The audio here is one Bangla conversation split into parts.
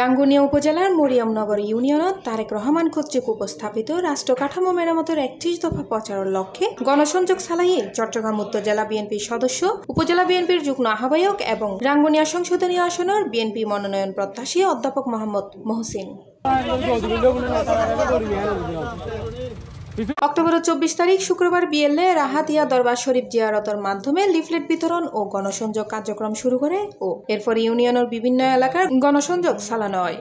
রাঙ্গুনিয়া উপজেলার মরিয়মনগর ইউনিয়নত তারেক রহমান কর্তৃক উপস্থাপিত রাষ্ট্র কাঠামো মেরামতের ৩১ দফা প্রচারের লক্ষ্যে গণসংযোগ চালাইয়ে চট্টগ্রাম উত্তর জেলা বিএনপির সদস্য, উপজেলা বিএনপির যুগ্ম আহ্বায়ক এবং রাঙ্গুনিয়া সংসদীয় আসনের বিএনপি মনোনয়ন প্রত্যাশী অধ্যাপক মোহাম্মদ মহসিন। অক্টোবরের ২৪ তারিখ শুক্রবার বিএলএ রাহাতিয়া দরবার শরীফ জিয়ারতের মাধ্যমে লিফলেট বিতরণ ও গণসংযোগ কার্যক্রম শুরু করে ও এরপর ইউনিয়নের বিভিন্ন এলাকার গণসংযোগ চালানো হয়।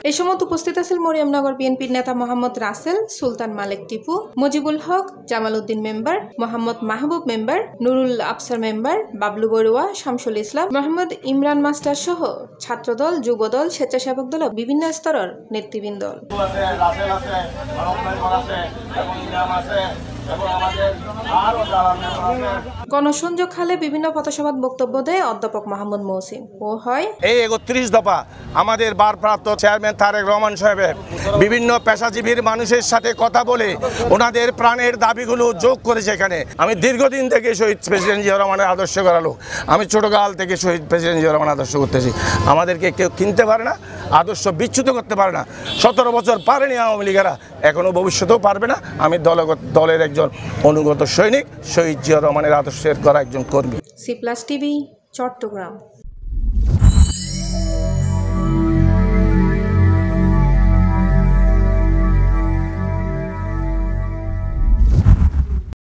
এই সময় উপস্থিত আছেন মরিয়মনগর বিএনপির নেতা মোহাম্মদ রাসেল, সুলতান মালেক টিপু, মজিবুল হক, জামাল উদ্দিন মেম্বার, মোহাম্মদ মাহবুব member, Nurul Afsar member, Bablu Barua, Shamsul Islam, Mohammad Imran master সহ ছাত্রদল, যুবদল, স্বেচ্ছাসেবক দল ও বিভিন্ন স্তরের নেতৃবৃন্দ। গণসংযোগ খালে বিভিন্ন পথসভাত বক্তব্য দেয় অধ্যাপক মোহাম্মদ মহসিন ও হয় এই ৩১ দফা আমাদের ভারপ্রাপ্ত চেয়ারম্যান তারেক রহমান সাহেবের বিভিন্ন পেশাজীবীর মানুষের সাথে কথা বলে ওনাদের প্রাণের দাবিগুলো যোগ করেছে। এখানে আমি দীর্ঘদিন থেকে শহীদ প্রেসিডেন্ট জিয়া রহমানের আদর্শ করালো, আমি ছোটকাল থেকে শহীদ প্রেসিডেন্ট জিয়া রহমান আদর্শ করতেছি। আমাদেরকে কেউ কিনতে পারে না, আদর্শ বিচ্যুত করতে পারে না। ১৭ বছর পারেনি আওয়ামী লীগেরা, এখনো ভবিষ্যতেও পারবে না। আমি দলের একজন অনুগত সৈনিক, শহীদ জিয়া রহমানের আদর্শের করা একজন কর্মী। C+ TV Chittagong.